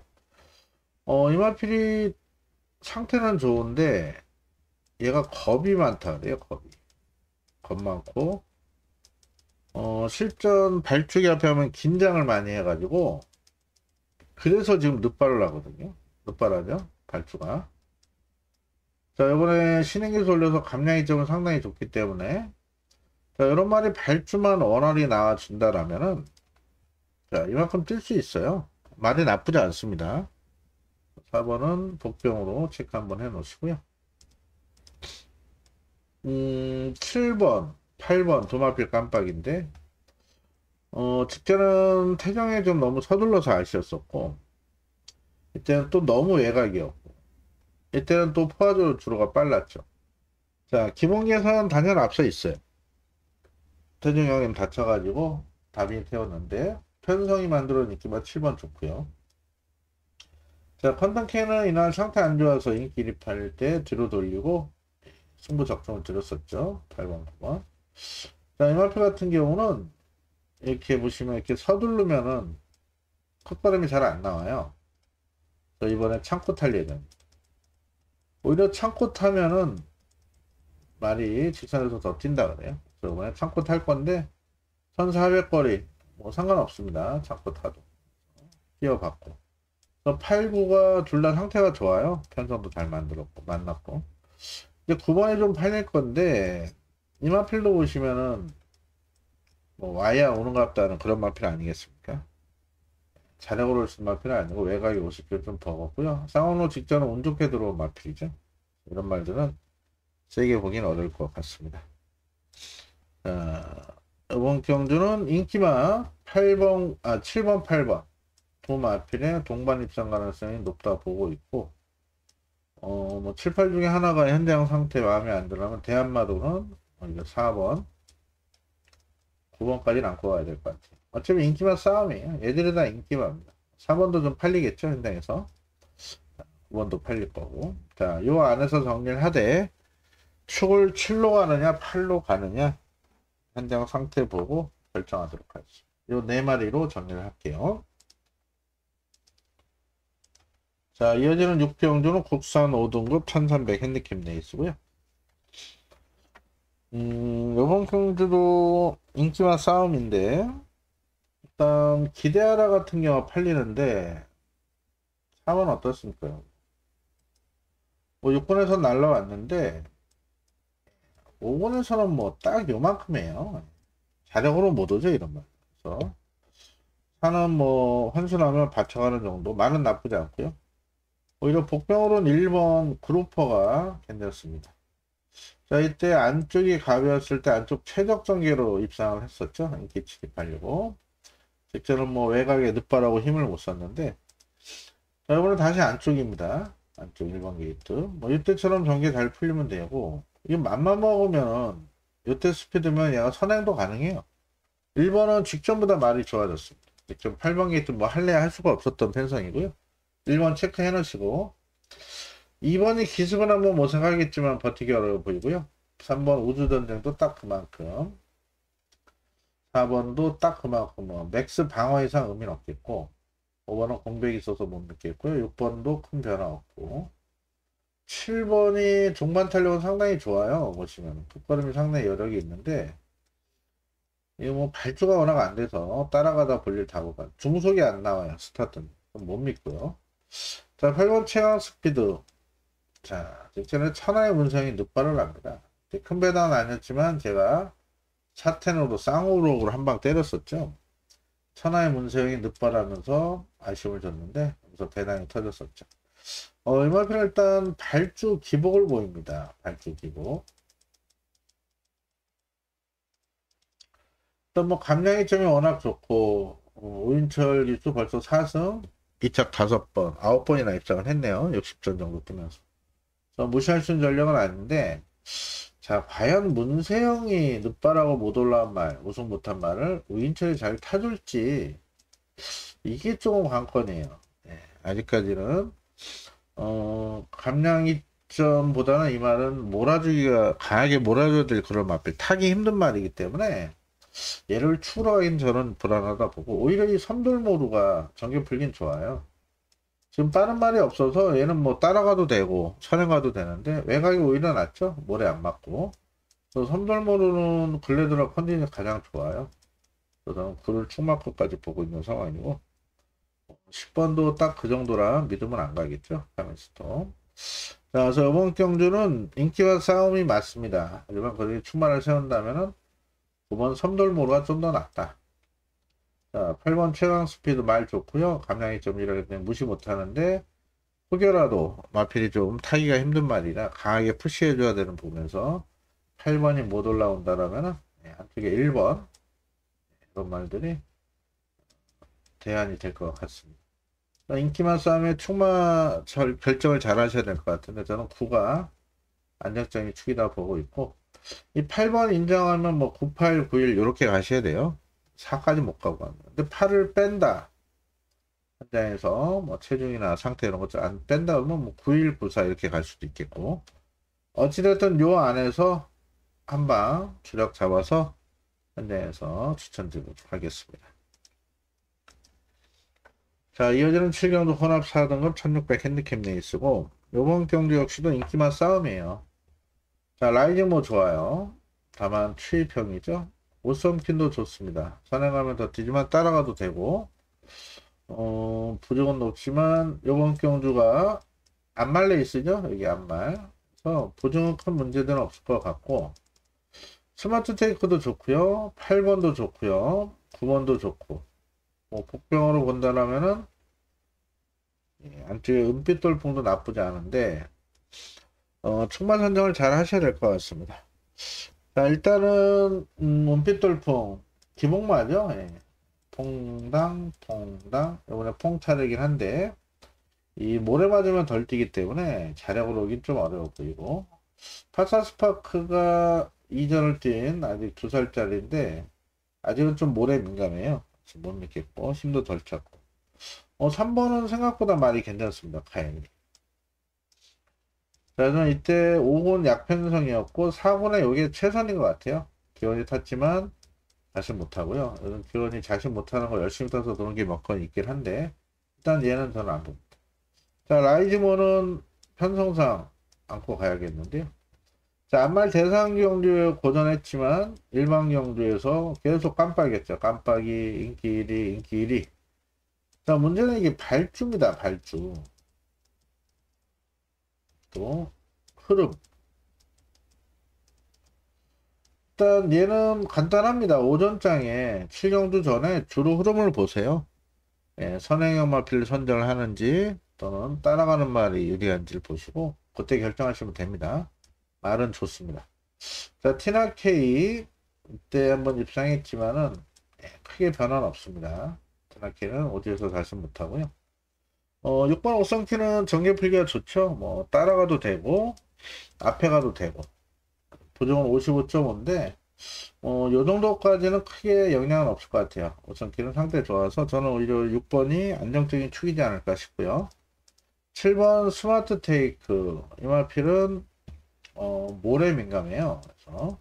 이 마필이 상태는 좋은데 얘가 겁이 많다 그래요. 겁 많고 실전 발주기 앞에 하면 긴장을 많이 해가지고 그래서 지금 늦발을 하거든요. 늦발하죠. 발주가. 자, 이번에 신행기수 올려서 감량이 점은 상당히 좋기 때문에 자, 이런 말이 발주만 원활히 나와준다라면은 자, 이만큼 뛸 수 있어요. 말이 나쁘지 않습니다. 4번은 복병으로 체크 한번 해 놓으시고요. 7번, 8번 두 마필 깜빡인데 직전은 태경에 좀 너무 서둘러서 아쉬웠었고 이때는 또 너무 외곽이었고 이때는 또 포화조 주로가 빨랐죠. 자, 기본기에서는 단연 앞서 있어요. 태종 형님 다쳐가지고 다빈 태웠는데 편성이 만들어낸 인기마 7번 좋고요. 자, 컨턴캐는 이날 상태 안 좋아서 인기 1입할 때 뒤로 돌리고 승부 적중을 드렸었죠. 8번, 9번. 자, 이마표 같은 경우는 이렇게 보시면 이렇게 서두르면은 컷바람이 잘 안 나와요. 그래서 이번에 창고 탈 예정입니다. 오히려 창고 타면은 말이 직선에서 더 뛴다 그래요. 그래서 이번에 창고 탈 건데 1400거리 뭐 상관없습니다. 창고 타도 뛰어봤고. 그래서 8, 9가 둘 다 상태가 좋아요. 편성도 잘 만났고. 이제 9번에 좀 팔릴 건데 이 마필도 보시면은 뭐 와야 오는 것 같다는 그런 마필 아니겠습니까? 자력으로 올 수 있는 마필은 아니고 외곽에 50개 좀 버겁고요. 쌍원로 직전은 운 좋게 들어온 마필이죠. 이런 말들은 세게 보긴 어려울 것 같습니다. 이번 경주는 인기마 7번, 8번 두 마필의 동반 입상 가능성이 높다 보고 있고, 뭐 7, 8 중에 하나가 현장 상태 마음에 안 들면 대한마도는 이거 4번, 9번까지는 안고 가야 될 것 같아요. 어차피 인기마 싸움이에요. 얘들이 다 인기마입니다. 4번도 좀 팔리겠죠, 현장에서. 9번도 팔릴 거고. 자, 요 안에서 정리를 하되, 축을 7로 가느냐, 8로 가느냐, 현장 상태 보고 결정하도록 하겠습니다. 요 네 마리로 정리를 할게요. 자, 이어지는 6병주는 국산 5등급 1300 핸디캡 레이스고요. 요번 경주도 인기마 싸움인데, 일단 기대하라 같은 경우가 팔리는데 3은 어떻습니까? 뭐 6번에서 날라왔는데 5번에서는 뭐 딱 요만큼이에요. 자력으로 못 오죠, 이런 말. 그래서 4는 뭐 환순하면 받쳐가는 정도, 말은 나쁘지 않고요. 오히려 복병으로는 1번 그루퍼가 괜찮습니다. 자, 이때 안쪽이 가벼웠을 때 안쪽 최적 전개로 입상을 했었죠. 인기 출입하려고. 직전은 뭐 외곽에 늦바라고 힘을 못 썼는데, 자, 이번엔 다시 안쪽입니다. 안쪽 1번 게이트. 뭐 이때처럼 전개 잘 풀리면 되고, 이게 맘만 먹으면 이때 스피드면 얘가 선행도 가능해요. 1번은 직전보다 말이 좋아졌습니다. 직전 8번 게이트 뭐 할래야 할 수가 없었던 편성이고요. 1번 체크해 놓으시고, 2번이 기습은 한번 못 생각하겠지만 버티기 어려워 보이고요. 3번 우주전쟁도 딱 그만큼, 4번도 딱 그만큼 뭐 맥스 방어 이상 의미는 없겠고, 5번은 공백이 있어서 못 느꼈고요. 6번도 큰 변화 없고, 7번이 종반 탄력은 상당히 좋아요. 보시면 끝걸음이 상당히 여력이 있는데, 이거 뭐 발주가 워낙 안 돼서 따라가다 볼일 다 보가 중속이 안 나와요. 스타트는 못 믿고요. 자, 8번 최강 스피드. 자, 직전에 천하의 문성이 늑발을 합니다. 큰 배당은 아니었지만 제가 차텐으로 쌍우록으로 한 방 때렸었죠. 천하의 문세영이 늑발하면서 아쉬움을 줬는데, 그래서 배당이 터졌었죠. 이만큼 일단 발주 기복을 보입니다. 발주 기복. 일단 뭐 감량이점이 워낙 좋고, 오인철 기수 벌써 4승, 2착 5번, 9번이나 입장을 했네요. 60전 정도 뜨면서. 무시할 수 있는 전력은 아닌데, 자, 과연 문세영이 늦바라고 못 올라온 말, 우승 못한 말을 우인철이 잘 타줄지, 이게 조금 관건이에요. 네, 아직까지는 감량이점보다는 이 말은 몰아주기가 강하게 몰아줘야 될 그런 마필, 타기 힘든 말이기 때문에 얘를 추로 하기는 저는 불안하다 보고, 오히려 이 섬돌모루가 전개 풀긴 좋아요. 지금 빠른 말이 없어서 얘는 뭐 따라가도 되고 선행 가도 되는데 외곽이 오히려 낫죠. 모래 안 맞고. 그래서 섬돌모루는 근래 들어 컨디션이 가장 좋아요. 그래서 그를 축마크까지 보고 있는 상황이고, 10번도 딱 그 정도라 믿으면 안 가겠죠. 카멘스톰. 자, 그래서 이번 경주는 인기와 싸움이 맞습니다. 하지만 거기 축마를 세운다면은 9번 섬돌모루가 좀 더 낫다. 자, 8번 최강 스피드 말 좋고요. 감량이 좀 이렇게 되면 무시 못하는데, 혹여라도 마필이 좀 타기가 힘든 말이라 강하게 푸시해줘야 되는 부분에서 8번이 못 올라온다라면 한쪽에 1번, 이런 말들이 대안이 될 것 같습니다. 인기만 싸움에 축마 결정을 잘 하셔야 될 것 같은데, 저는 9가 안정적인 축이다 보고 있고, 이 8번 인정하면 뭐 9, 8, 9, 1 이렇게 가셔야 돼요. 4까지 못 가고 합니다. 근데 8을 뺀다. 현장에서 뭐 체중이나 상태 이런 것들 안 뺀다 그러면 뭐 9일 9사 이렇게 갈 수도 있겠고, 어찌됐든 요 안에서 한방 주력 잡아서 현장에서 추천드리도록 하겠습니다. 자, 이어지는 7경주 혼합 4등급 1600 핸디캡 레이스고, 요번 경주 역시도 인기만 싸움이에요. 자, 라이징 뭐 좋아요. 다만 추입형이죠. 오썸킨도 좋습니다. 선행하면 더 뛰지만 따라가도 되고, 부족은 높지만 요번 경주가 안말 레이스죠. 여기 안말. 그래서 부족은 큰 문제들은 없을 것 같고, 스마트 테이크도 좋고요. 8번도 좋고요. 9번도 좋고, 뭐 복병으로 본다라면은 안쪽에 은빛 돌풍도 나쁘지 않은데 총마 선정을 잘 하셔야 될 것 같습니다. 자, 일단은 은빛 돌풍 기복마죠. 예. 퐁당 이번에 퐁 차례긴 한데 이 모래 맞으면 덜 뛰기 때문에 자력으로 오긴 좀 어려워 보이고, 파사스파크가 이전을 뛴 아직 2살짜리인데 아직은 좀 모래 민감해요. 못 믿겠고 힘도 덜 찼고 3번은 생각보다 말이 괜찮습니다. 카인이. 자, 저는 이때 5군 약편성이었고 4군에 이게 최선인 것 같아요. 기원이 탔지만 자신 못하고요. 요즘 기원이 자신 못하는 거 열심히 타서 도는 게 몇 건 있긴 한데 일단 얘는 저는 안 봅니다. 자, 라이즈모는 편성상 안고 가야겠는데요. 자, 안말 대상 경주에 고전했지만 일반 경주에서 계속 깜빡이었죠. 깜빡이, 인기 1위, 인기 1위. 자, 문제는 이게 발주입니다. 발주. 또 흐름. 일단 얘는 간단합니다. 오전장에 7경주 전에 주로 흐름을 보세요. 예, 선행형 마필을 선정을 하는지 또는 따라가는 말이 유리한지를 보시고 그때 결정하시면 됩니다. 말은 좋습니다. 자, 티나케이 이때 한번 입상했지만은 크게 변화는 없습니다. 티나케이는 어디에서 자신 못하고요. 6번 오성키는 전개 풀기가 좋죠. 뭐 따라가도 되고 앞에 가도 되고 보정은 55.5인데 요 정도까지는 크게 영향은 없을 것 같아요. 오성키는 상태 좋아서 저는 오히려 6번이 안정적인 축이지 않을까 싶고요. 7번 스마트 테이크 이 마필은 모래 민감해요. 그래서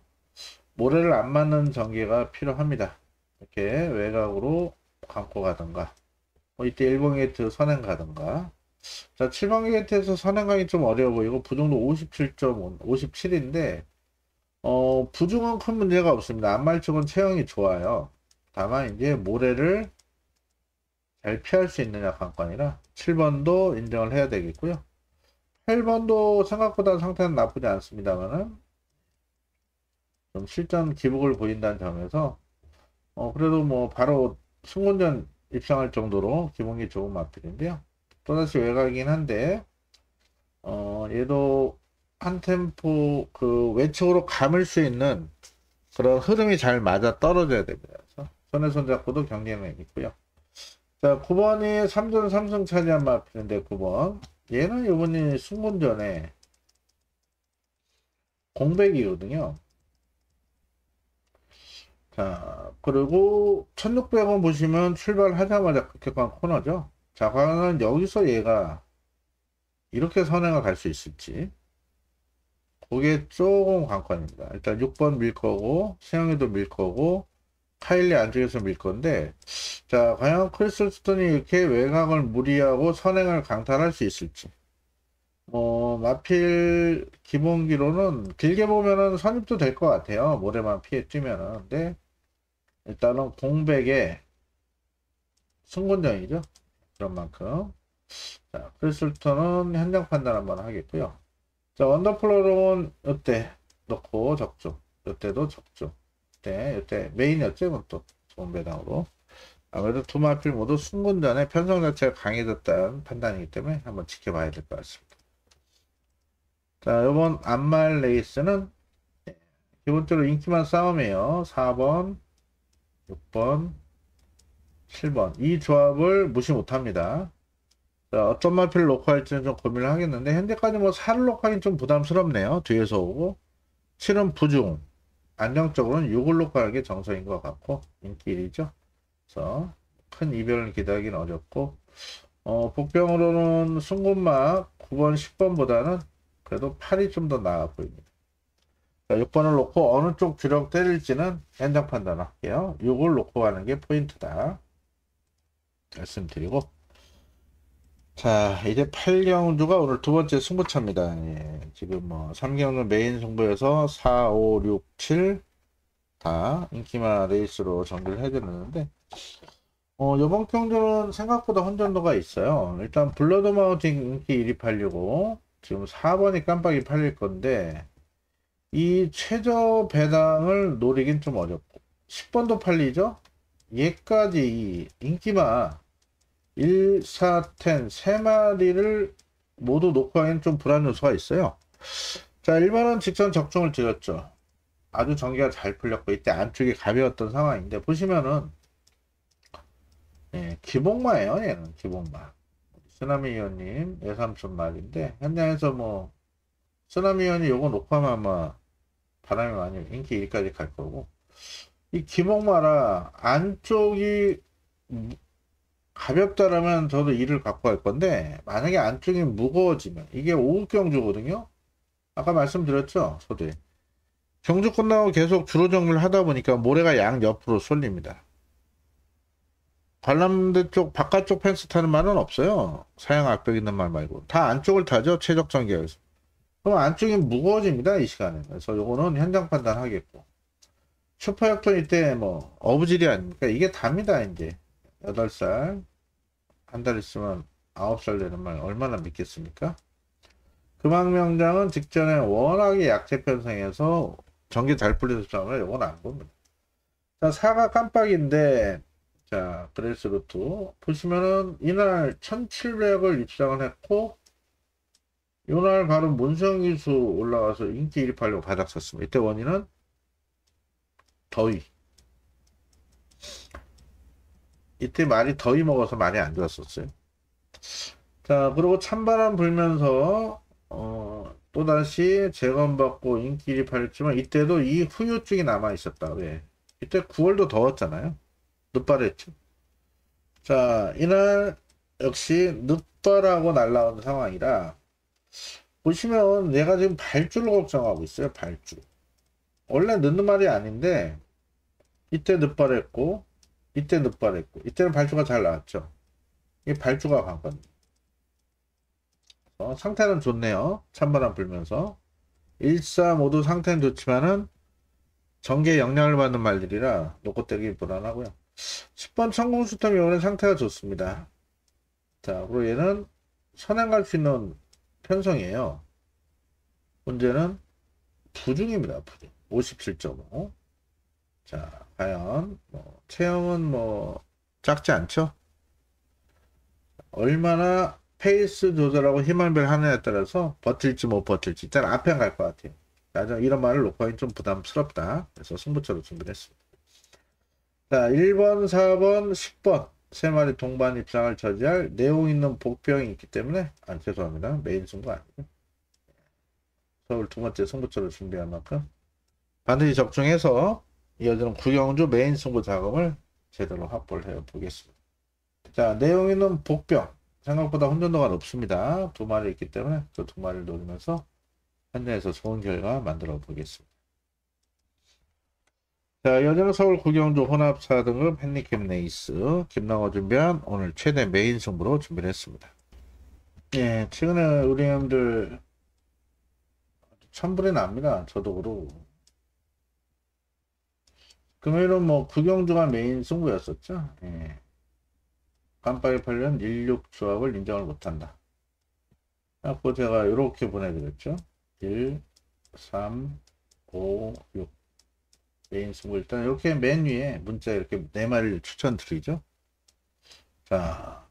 모래를 안 맞는 전개가 필요합니다. 이렇게 외곽으로 감고 가든가 이때 1번 게이트 선행 가든가. 자, 7번 게이트에서 선행 가기 좀 어려워 보이고 부중도 57.5, 57인데 부중은 큰 문제가 없습니다. 안말 쪽은 체형이 좋아요. 다만 이제 모래를 잘 피할 수 있느냐 관건이라 7번도 인정을 해야 되겠고요. 8번도 생각보다 상태는 나쁘지 않습니다만은 좀 실전 기복을 보인다는 점에서 그래도 뭐 바로 승군전 입상할 정도로 기복이 좋은 마필인데요. 또다시 외곽이긴 한데 얘도 한 템포 그 외측으로 감을 수 있는 그런 흐름이 잘 맞아 떨어져야 됩니다. 그래서 손에 손 잡고도 경쟁력이 있고요. 자, 9번이 3전 3승 차지한 마필인데 9번 얘는 이번이 승군전에 공백이거든요. 자, 그리고 1600원 보시면 출발하자마자 급격한 코너죠. 자, 과연 여기서 얘가 이렇게 선행을 갈 수 있을지 그게 조금 관건입니다. 일단 6번 밀 거고 세영이도 밀 거고 카일리 안쪽에서 밀 건데, 자, 과연 크리스탈 스톤이 이렇게 외곽을 무리하고 선행을 강탈할 수 있을지. 마필 기본기로는 길게 보면은 선입도 될 것 같아요. 모래만 피해 뛰면은. 근데 일단은 공백에 승군전이죠. 그런 만큼. 자, 크리스탈스톤은 현장 판단 한번 하겠고요. 자, 원더플로롱은 이때 넣고 적중. 이때도 적중. 이때 메인이었죠. 이건 또 좋은 배당으로. 아무래도 두 마필 모두 승군전에 편성 자체가 강해졌다는 판단이기 때문에 한번 지켜봐야 될 것 같습니다. 자, 이번 안말 레이스는 기본적으로 인기만 싸움이에요. 4번, 6번, 7번. 이 조합을 무시 못합니다. 자, 어떤 마필을 놓고 할지는 좀 고민을 하겠는데 현재까지 뭐 4를 놓고 하긴 좀 부담스럽네요. 뒤에서 오고 7은 부중. 안정적으로는 6을 놓고 하는 게 정석인 것 같고 인기 1이죠. 그래서 큰 이변을 기대하기는 어렵고 복병으로는 승군막 9번, 10번보다는 그래도 8이 좀 더 나아 보입니다. 자, 6번을 놓고 어느 쪽 주력 때릴지는 현장 판단할게요. 6을 놓고 가는 게 포인트다 말씀드리고, 자, 이제 8경주가 오늘 두 번째 승부차입니다. 예, 지금 뭐 3경주 메인 승부에서 4, 5, 6, 7 다 인기마 레이스로 정리를 해드렸는데 이번 경주는 생각보다 혼전도가 있어요. 일단 블러드 마운팅 인기 1위 팔리고 지금 4번이 깜빡이 팔릴 건데 이 최저 배당을 노리긴 좀 어렵고 10번도 팔리죠. 얘까지 인기마 1, 4, 10 3마리를 모두 놓고 하기엔 좀 불안 요소가 있어요. 자, 1번은 직선 적중을 드렸죠. 아주 전개가 잘 풀렸고 이때 안쪽이 가벼웠던 상황인데 보시면은 예, 기복마예요. 얘는 기복마. 쓰나미 위원님 예삼촌 말인데 현장에서 뭐 쓰나미 위원이 요거 놓고 하면 아마 바람이 많이 인기 1까지 갈 거고 이 기복마라 안쪽이 가볍다라면 저도 2를 갖고 갈 건데 만약에 안쪽이 무거워지면 이게 5급 경주거든요. 아까 말씀드렸죠. 저도 경주 끝나고 계속 주로 정리를 하다 보니까 모래가 양 옆으로 쏠립니다. 관람대 쪽 바깥쪽 펜스 타는 말은 없어요. 사양 악벽 있는 말 말고 다 안쪽을 타죠. 최적 전개에서. 그럼 안쪽이 무거워집니다. 이 시간에. 그래서 요거는 현장 판단하겠고 슈퍼역전 이때 뭐 어부질이 아닙니까? 이게 답니다. 이제 8살 한 달 있으면 9살 되는 말 얼마나 믿겠습니까? 금왕명장은 직전에 워낙에 약체 편성해서 전개 잘 풀려서 싸우면 요건 안 봅니다. 자, 사가 깜빡인데 자, 그레이스 루트 보시면은 이날 1700을 입상을 했고 요날 바로 문성기수 올라가서 인기 186 바닥 섰습니다. 이때 원인은 더위. 이때 많이 더위 먹어서 많이 안 좋았었어요. 자, 그리고 찬바람 불면서 또다시 재검받고 인기 186지만 이때도 이 후유증이 남아 있었다. 왜? 이때 9월도 더웠잖아요. 늦발했죠. 자, 이날 역시 늦발하고 날라온 상황이라 보시면 내가 지금 발주를 걱정하고 있어요. 발주. 원래 늦는 말이 아닌데 이때 늦발했고 이때 늦발했고 이때는 발주가 잘 나왔죠. 이게 발주가 관건. 상태는 좋네요. 찬바람 불면서 1, 4 모두 상태는 좋지만은 전개 영향을 받는 말들이라 놓고 떼기 불안하고요. 10번 천공수텀이 오늘 상태가 좋습니다. 자, 그리고 얘는 선행 갈 수 있는 편성이에요. 문제는 부중입니다. 부중. 57.5. 자, 과연 체형은 뭐 작지 않죠? 얼마나 페이스 조절하고 힘을 하느냐에 따라서 버틸지 못 버틸지 일단 앞에 갈 것 같아요. 자, 이런 말을 놓고 하긴 좀 부담스럽다. 그래서 승부처로 준비를 했습니다. 자, 1번, 4번, 10번 세 마리 동반 입상을 저지할 내용 있는 복병이 있기 때문에 죄송합니다. 메인 승부 아니고 서울 두 번째 승부처로 준비한 만큼 반드시 적중해서 이어지는 구경주 메인 승부 작업을 제대로 확보를 해 보겠습니다. 자, 내용 있는 복병 생각보다 혼전도가 높습니다. 두 마리 있기 때문에 그 두 마리를 노리면서 현장에서 좋은 결과 만들어 보겠습니다. 자, 여자는 서울 구경주 혼합 4등급 핸디캡 레이스 김나고 준비한 오늘 최대 메인 승부로 준비를 했습니다. 예, 최근에 우리 형들 천불이 납니다. 저도 그러고. 금요일은 뭐 구경주가 메인 승부였었죠. 예. 깜빡이 팔면 16 조합을 인정을 못한다. 그래서 제가 이렇게 보내드렸죠. 1, 3, 5, 6 메인 승부 일단 이렇게 맨 위에 문자 이렇게 4마리를 추천드리죠. 자,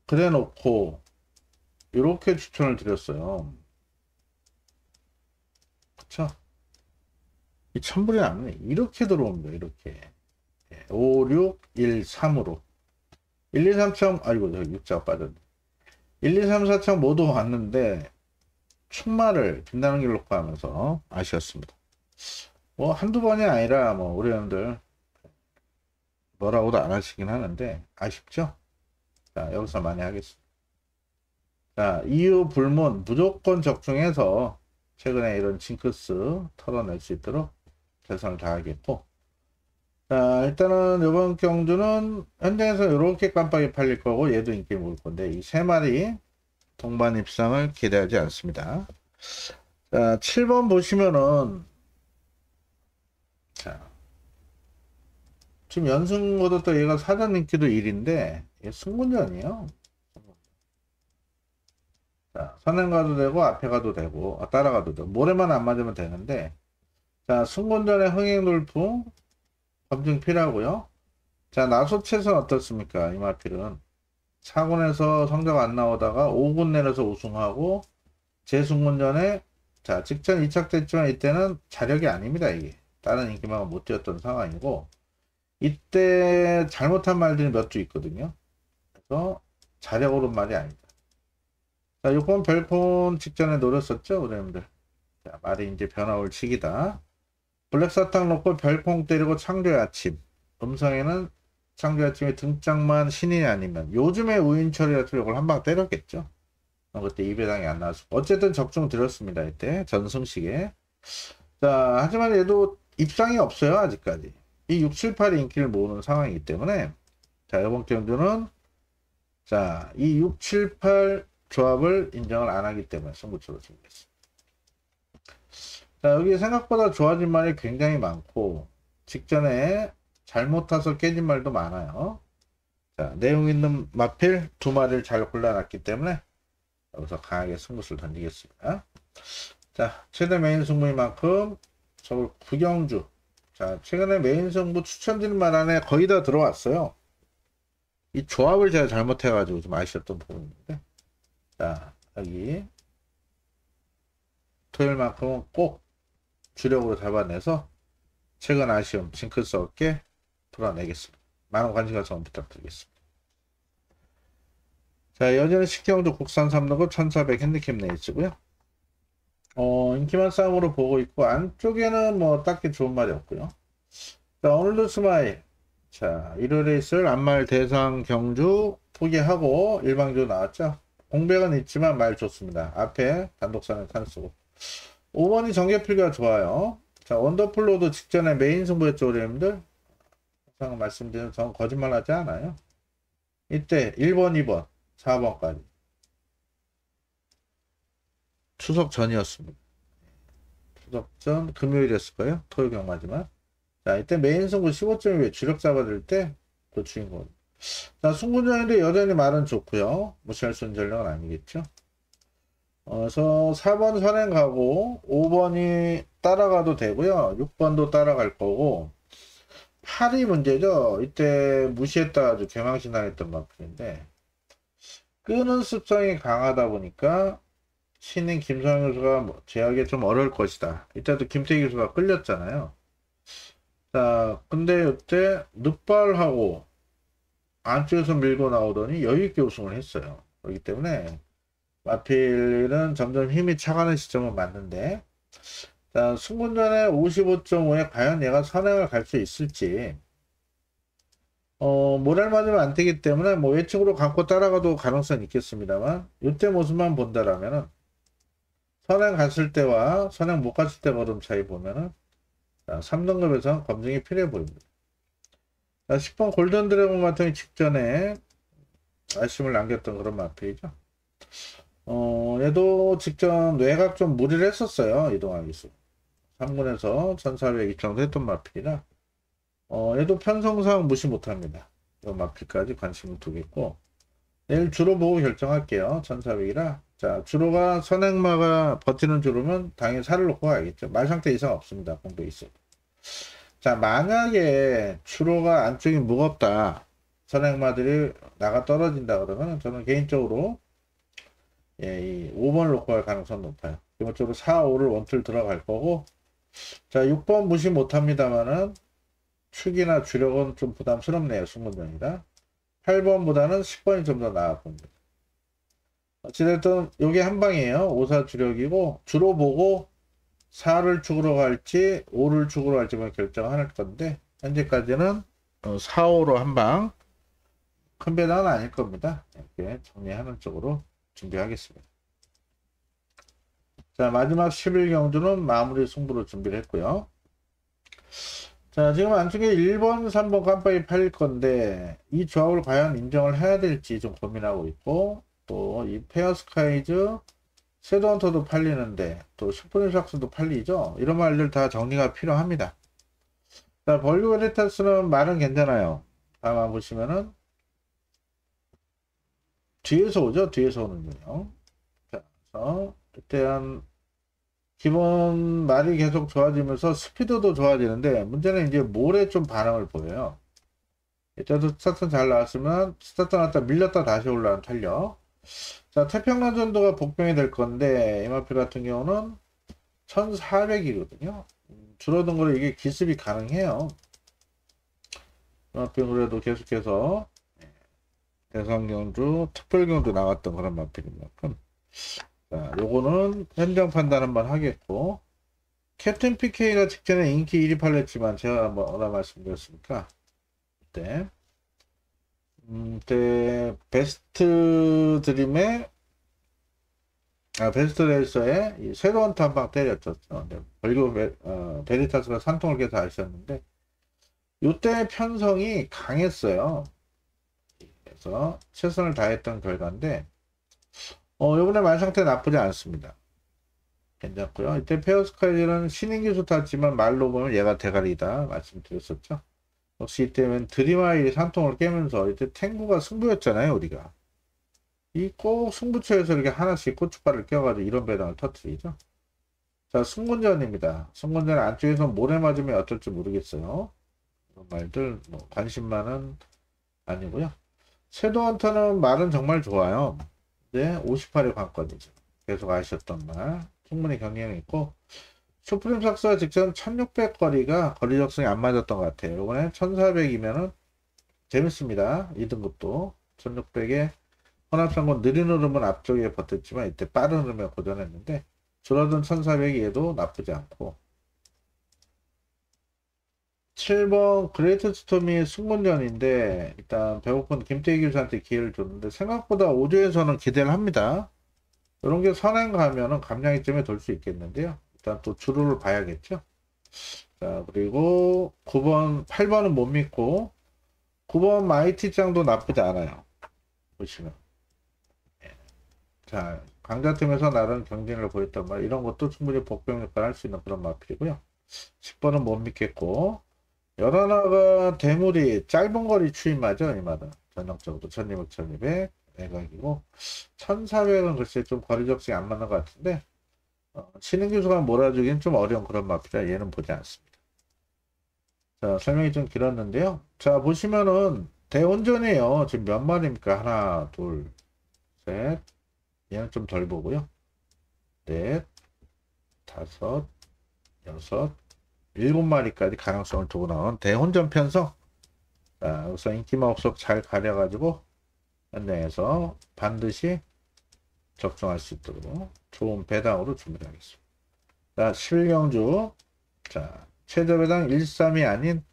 그래 놓고 이렇게 추천을 드렸어요. 그쵸? 이 천불이 남네. 이렇게 들어옵니다. 이렇게 5, 6, 1, 3으로 1, 2, 3청 아이고 저기 6자가 빠졌네. 1, 2, 3, 4청 모두 왔는데 충마를 빛나는 길로 놓고 하면서 아쉬웠습니다. 뭐 한두 번이 아니라 뭐 우리 형들 뭐라고도 안 하시긴 하는데 아쉽죠? 자, 여기서 많이 하겠습니다. 자, 이유 불문 무조건 적중해서 최근에 이런 징크스 털어낼 수 있도록 최선을 다하겠고, 자, 일단은 이번 경주는 현장에서 이렇게 깜빡이 팔릴 거고 얘도 인기 먹을 건데 이 세 마리 동반 입상을 기대하지 않습니다. 자, 7번 보시면은 자, 지금 연승 얻었다 얘가 사전 인기도 1인데 얘 승군전이에요. 자, 선행 가도 되고 앞에 가도 되고 따라가도 되고 모래만 안 맞으면 되는데, 자, 승군전의 흥행 돌풍 검증 필요하고요. 자, 나소채는 어떻습니까? 이 마필은 4군에서 성적 안 나오다가 5군 내려서 우승하고 재승군전에 자 직전 이착됐지만 이때는 자력이 아닙니다. 이게 다른 인기마가 못 뛰었던 상황이고 이때 잘못한 말들이 몇 주 있거든요. 그래서 자력으로 말이 아니다. 자, 6번 별폰 직전에 노렸었죠, 우리님들. 자, 말이 이제 변화 올 시기다. 블랙사탕 놓고 별풍 때리고 창조의 아침. 음성에는 창조의 아침에 등짝만 신인이 아니면 요즘의 우인철이 같은 이걸 한 방 때렸겠죠. 그때 2배당이 안 나왔어. 어쨌든 적중 드렸습니다. 이때 전승식에. 자, 하지만 얘도 입상이 없어요. 아직까지. 이 6, 7, 8이 인기를 모으는 상황이기 때문에 자, 이번 경주는 자, 이 6, 7, 8 조합을 인정을 안 하기 때문에 승부처로 준비했습니다. 자, 여기 생각보다 좋아진 말이 굉장히 많고 직전에 잘못 타서 깨진 말도 많아요. 자, 내용 있는 마필 두 마리를 잘 골라놨기 때문에 여기서 강하게 승부수를 던지겠습니다. 자, 최대 메인 승부인 만큼 서울 구경주. 자, 최근에 메인 승부 추천드린 말 안에 거의 다 들어왔어요. 이 조합을 제가 잘못해가지고 좀 아쉬웠던 부분인데. 자, 여기 토요일만큼은 꼭 주력으로 잡아내서 최근 아쉬움 징크스 없게 풀어내겠습니다. 많은 관심과 성원 부탁드리겠습니다. 자, 여전히 식경주 국산 3등급 1400 핸디캡 레이스고요. 인기만 싸움으로 보고 있고 안쪽에는 뭐 딱히 좋은 말이 없고요. 자, 오늘도 스마일. 자, 일요일에 있을 안말 대상 경주 포기하고 일방주 나왔죠. 공백은 있지만 말 좋습니다. 앞에 단독산을 탄수고 5번이 정계필기가 좋아요. 자, 원더풀로도 직전에 메인 승부였죠, 우리님들. 항상 말씀드리는 전 거짓말 하지 않아요. 이때 1번, 2번, 4번까지 추석 전이었습니다. 추석 전 금요일이었을 거예요. 토요일 경마지만. 자, 이때 메인 승부 15.2에 주력 잡아들 때 그 주인공. 자, 승부전인데 여전히 말은 좋고요. 무시할 수 있는 전략은 아니겠죠. 그래서 4번 선행 가고 5번이 따라가도 되고요. 6번도 따라갈 거고 8이 문제죠. 이때 무시했다 아주 개망신 당했던 마필인데 끄는 습성이 강하다 보니까 신인 김성현 교수가 제하기 좀 어려울 것이다. 이때도 김태기 교수가 끌렸잖아요. 자, 근데 이때 늑발하고 안쪽에서 밀고 나오더니 여유있게 우승을 했어요. 그렇기 때문에 마필은 점점 힘이 차가는 시점은 맞는데 자, 승군전에 55.5에 과연 얘가 선행을 갈 수 있을지 모랄 맞으면 안 되기 때문에 뭐 예측으로 감고 따라가도 가능성이 있겠습니다만 이때 모습만 본다라면은 선행 갔을 때와 선행 못 갔을 때 걸음 차이 보면은 3등급에서는 검증이 필요해 보입니다. 자, 10번 골든 드래곤 같은 경우 직전에 아쉬움을 남겼던 그런 마필이죠. 얘도 직전 외곽 좀 무리를 했었어요. 이동하기 수 3군에서 1400 입장도 했던 마필이라 얘도 편성상 무시 못합니다. 이 마필까지 관심을 두겠고 내일 주로 보고 결정할게요. 1400이라 자, 주로가 선행마가 버티는 주로면 당연히 살을 놓고 가야겠죠. 말 상태 이상 없습니다. 공도 있어요. 자, 만약에 주로가 안쪽이 무겁다. 선행마들이 나가 떨어진다 그러면 저는 개인적으로 이 5번을 놓고 갈 가능성이 높아요. 기본적으로 4, 5를 원툴 들어갈 거고 자, 6번 무시 못합니다만은 축이나 주력은 좀 부담스럽네요. 승문전이라 8번보다는 10번이 좀 더 나아 봅니다. 어찌됐든 요게 한 방이에요. 5사 주력이고 주로 보고 4를 축으로 갈지 5를 축으로 갈지만 결정할 건데 현재까지는 4, 5로 한 방 큰 배당은 아닐 겁니다. 이렇게 정리하는 쪽으로 준비하겠습니다. 자, 마지막 11경주는 마무리 승부로 준비를 했고요. 자, 지금 안쪽에 1번, 3번 깜빡이 팔릴 건데 이 조합을 과연 인정을 해야 될지 좀 고민하고 있고 또 이 페어스카이즈 섀도헌터도 팔리는데 또 슈퍼니삭스도 팔리죠. 이런 말들 다 정리가 필요합니다. 자, 벌교 베리타스는 말은 괜찮아요. 다만 보시면은 뒤에서 오죠. 뒤에서 오는군요. 자, 그래서 일단 기본 말이 계속 좋아지면서 스피드도 좋아지는데 문제는 이제 몰에 좀 반응을 보여요. 이때도 스타트 잘 나왔으면 스타트 나왔다 밀렸다 다시 올라온 탄력. 자, 태평양 정도가 복병이 될 건데 MRP 같은 경우는 1400이거든요. 줄어든 거로 이게 기습이 가능해요. MRP 그래도 계속해서 대상경주, 특별경주 나갔던 그런 마필인 만큼. 자, 요거는 현장 판단 한번 하겠고. 캡틴 PK가 직전에 인기 1위 팔렸지만 제가 뭐라 말씀드렸습니까? 그때 베스트 드림의 베스트 레이서에 이 새로운 탐방 때렸죠. 그리고 베리타스가 산통을 계속 하셨는데 이때 편성이 강했어요. 그래서 최선을 다했던 결과인데 이번에 만상태 나쁘지 않습니다. 괜찮고요. 이때 페어스카이즈는 신인 기수 탔지만 말로 보면 얘가 대가리다 말씀드렸었죠. 역시 이때는 드림아이 산통을 깨면서 이때 탱구가 승부였잖아요. 우리가 이 꼭 승부처에서 이렇게 하나씩 고춧가루를 껴가지고 이런 배당을 터뜨리죠. 자, 승군전입니다. 승군전 안쪽에서 모래 맞으면 어떨지 모르겠어요. 그런 말들 뭐 관심만은 아니고요. 섀도우헌터는 말은 정말 좋아요. 네, 58의 관건이죠. 계속 아셨던 말 충분히 경향이 있고, 슈프림 삭스가 직전 1600 거리가 거리 적성이 안 맞았던 것 같아요. 이번에 1400이면은 재밌습니다. 2등급도 1600에 혼합상권 느린 흐름은 앞쪽에 버텼지만 이때 빠른 흐름에 고전했는데 줄어든 1400이 얘도 나쁘지 않고, 7번 그레이트 스톰이 승문전인데 일단 배고픈 김태희 교수한테 기회를 줬는데 생각보다 5조에서는 기대를 합니다. 이런 게 선행 가면은 감량이점에 돌 수 있겠는데요. 일단 또 주로를 봐야겠죠. 자, 그리고 9번, 8번은 못 믿고 9번 마이티짱도 나쁘지 않아요. 보시면. 자, 강자팀에서 나름 경쟁을 보였단 말 이런 것도 충분히 복병 역할을 할 수 있는 그런 마필이고요. 10번은 못 믿겠고, 열하나가 대물이 짧은 거리 추임하죠. 이마다 전형적으로 1200, 1200 내각이고 1400은 글쎄 좀 거리 적성이 안 맞는 것 같은데 신인 교수가 몰아주긴 좀 어려운 그런 마필이라 얘는 보지 않습니다. 자, 설명이 좀 길었는데요. 자, 보시면은 대혼전이에요. 지금 몇 마리입니까? 하나, 둘, 셋. 얘는 좀 덜 보고요. 넷, 다섯, 여섯, 7마리까지 가능성을 두고 나온 대혼전 편성. 자, 여기서 인기마법석 잘 가려가지고 현장에서 반드시 적중할 수 있도록 좋은 배당으로 준비하겠습니다. 자, 11경주. 자, 최저 배당 1-3이 아닌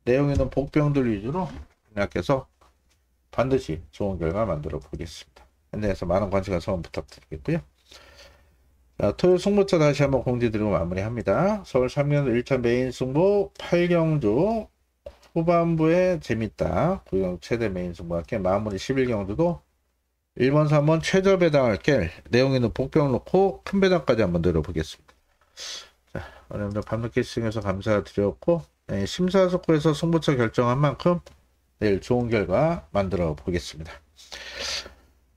내용 있는 복병들 위주로 생각해서 반드시 좋은 결과 만들어 보겠습니다. 현장에서 많은 관심과 성원 부탁드리겠고요. 자, 토요일 승부처 다시 한번 공지드리고 마무리합니다. 서울 3년 1차 메인 승부 8경주 후반부에 재밌다. 구경 최대 메인 승부와 함께 마무리 11경주도 1번, 3번 최저 배당을 깰 내용 있는 복병 놓고 큰 배당까지 한번 들어보겠습니다. 자, 여러분들 밤늦게 시청해서 감사드렸고, 심사숙고해서 승부처 결정한 만큼 내일 좋은 결과 만들어 보겠습니다.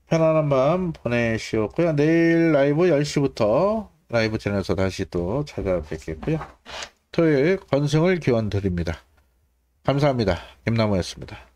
편안한 밤 보내시었고요. 내일 라이브 10시부터 라이브 채널에서 다시 또 찾아뵙겠고요. 토요일 건승을 기원 드립니다. 감사합니다. 김나무였습니다.